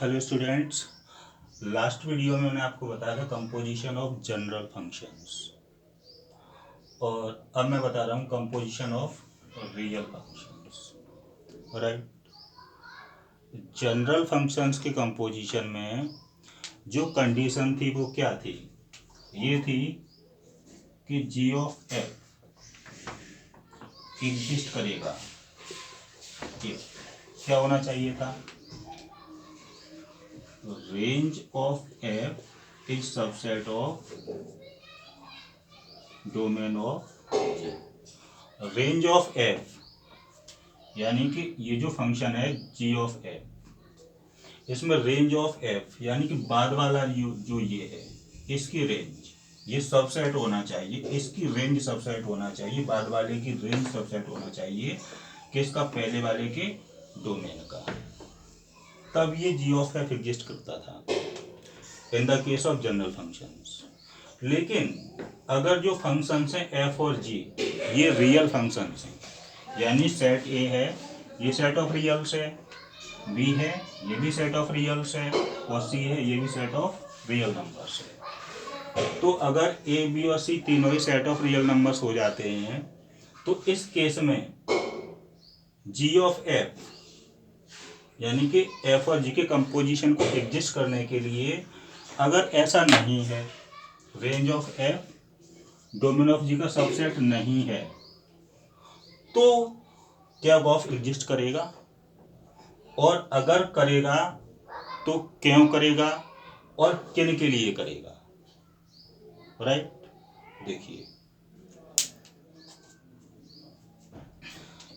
Hello students. Last video में मैंने आपको बताया था कंपोजिशन ऑफ जनरल फंक्शंस और अब मैं बता रहा हूँ composition of real functions. Right. General functions के कंपोजिशन में जो कंडीशन थी वो क्या थी? ये थी कि जी ऑफ एफ एग्जिस्ट करेगा। ये क्या होना चाहिए था? Range of F is subset of domain of range of F, यानी कि ये जो फंक्शन है जी ऑफ एफ, इसमें रेंज ऑफ एफ यानी कि बाद वाला जो ये है इसकी रेंज, ये सबसेट होना चाहिए, इसकी रेंज सबसेट होना चाहिए, बाद वाले की रेंज सबसेट होना चाहिए किसका? पहले वाले के डोमेन का। तब ये जी ऑफ एफ एग्जिस्ट करता था in the case of general functions. लेकिन अगर जो फंक्शंस हैं एफ और जी ये रियल फंक्शंस हैं, यानी सेट ए है ये सेट ऑफ रियल्स है, बी है ये भी सेट ऑफ रियल्स है और सी है ये भी सेट ऑफ रियल नंबर्स है। तो अगर ए बी और सी तीनों ही सेट ऑफ रियल नंबर्स हो जाते हैं तो इस केस में जी ऑफ एफ यानी कि एफ और जी के कंपोजिशन को एग्जिस्ट करने के लिए अगर ऐसा नहीं है, range of F domain of G का सबसेट नहीं है, तो क्या गॉफ एग्जिस्ट करेगा? और अगर करेगा तो क्यों करेगा और किन के लिए करेगा? राइट। देखिए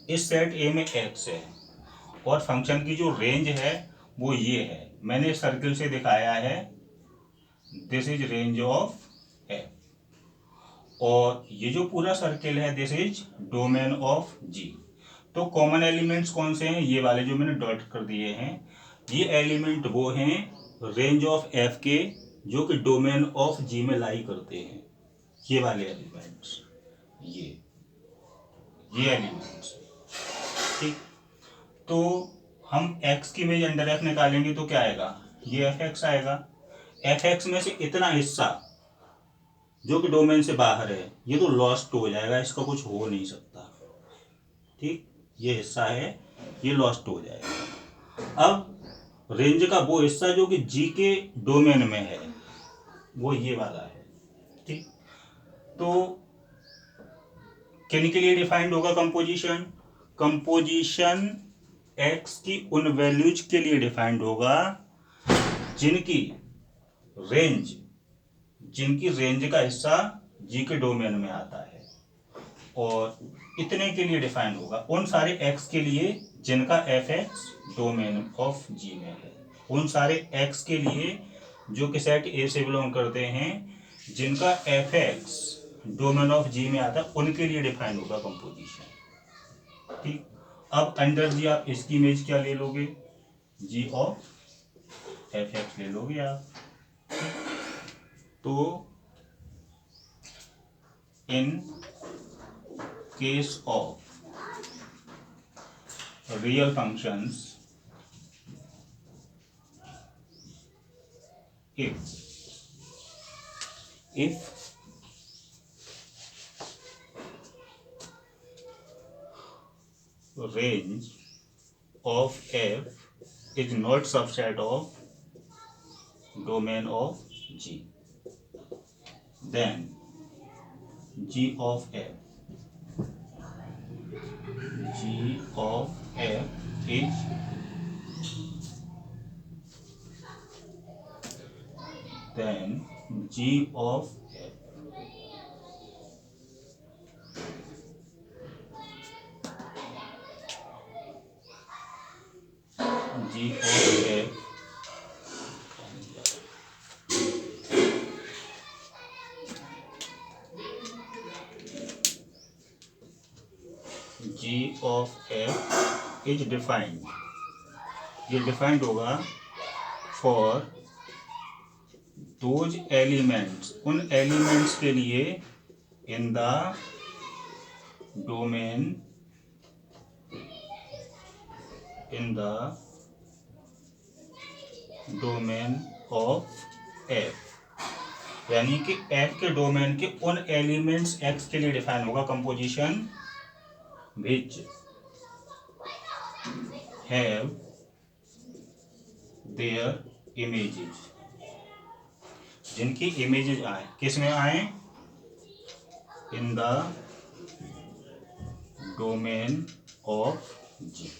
इस सेट ए में एक्स है और फंक्शन की जो रेंज है वो ये है, मैंने सर्किल से दिखाया है, this is range of F, और ये जो पूरा सर्किल है दिस इज डोमेन ऑफ जी। तो कॉमन एलिमेंट्स कौन से हैं? ये वाले जो मैंने डॉट कर दिए हैं, ये एलिमेंट वो हैं रेंज ऑफ एफ के जो कि डोमेन ऑफ जी में लाई करते हैं। ये वाले एलिमेंट्स, ये एलिमेंट्स, ठीक। तो हम x की इमेज अंडर एफ निकालेंगे तो क्या आएगा? ये एफ एक्स आएगा। एफ एक्स में से इतना हिस्सा जो कि डोमेन से बाहर है ये तो लॉस्ट हो जाएगा, इसका कुछ हो नहीं सकता, ठीक। ये हिस्सा है ये लॉस्ट हो जाएगा। अब रेंज का वो हिस्सा जो कि जी के डोमेन में है वो ये वाला है, ठीक। तो किन के लिए डिफाइंड होगा कंपोजिशन? कंपोजिशन एक्स की उन वैल्यूज के लिए डिफाइंड होगा जिनकी रेंज का हिस्सा जी के डोमेन में आता है, और इतने के लिए डिफाइंड होगा उन सारे एक्स के लिए जिनका एफ एक्स डोमेन ऑफ जी में है, उन सारे एक्स के लिए जो कि सेट ए से बिलोंग करते हैं जिनका एफ एक्स डोमेन ऑफ जी में आता है, उनके लिए डिफाइंड होगा कंपोजिशन, ठीक। अब अंडर जी आप इसकी इमेज क्या ले लोगे? जी ऑफ एफ एक्स ले लोगे आप। तो in case of real functions if range of f is not subset of domain of G, then G of f is then G of f G of f G of f is defined, ये defined होगा for those elements, उन elements के लिए in the domain domain of F, यानी कि F के domain के उन एलिमेंट्स एक्स के लिए डिफाइन होगा composition which have their images, जिनकी इमेजेस आए, किस में आए, इन द डोमेन ऑफ जी।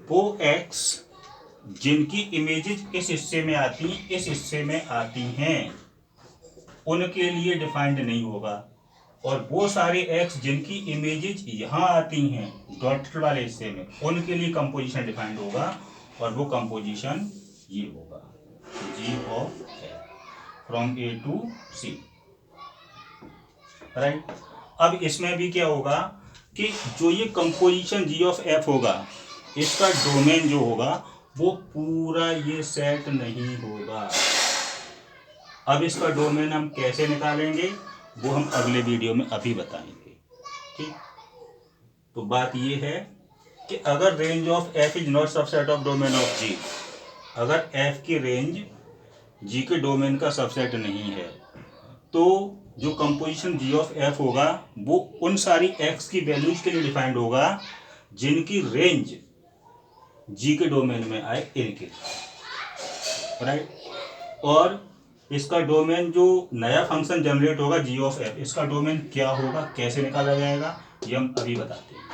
वो एक्स जिनकी इमेजेस इस हिस्से में आती हैं, इस हिस्से में आती हैं, उनके लिए डिफाइंड नहीं होगा। और वो सारे एक्स जिनकी इमेजेस यहाँ आती हैं डॉटेड वाले हिस्से में, उनके लिए कंपोजिशन डिफाइंड होगा, और वो कंपोजिशन ये होगा G of F from A to C, right. अब इसमें भी क्या होगा कि जो ये कंपोजिशन जी ऑफ एफ होगा, इसका डोमेन जो होगा वो पूरा ये सेट नहीं होगा। अब इसका डोमेन हम कैसे निकालेंगे वो हम अगले वीडियो में अभी बताएंगे, ठीक। तो बात ये है कि अगर range of F is not subset of domain of G, अगर एफ की रेंज जी के डोमेन का सबसेट नहीं है, तो जो कंपोजिशन जी ऑफ एफ होगा वो उन सारी एक्स की वैल्यूज के लिए डिफाइंड होगा जिनकी रेंज जी के डोमेन में आए इनके, राइट। और इसका डोमेन जो नया फंक्शन जनरेट होगा जी ऑफ एफ, इसका डोमेन क्या होगा, कैसे निकाला जाएगा, ये हम अभी बताते हैं।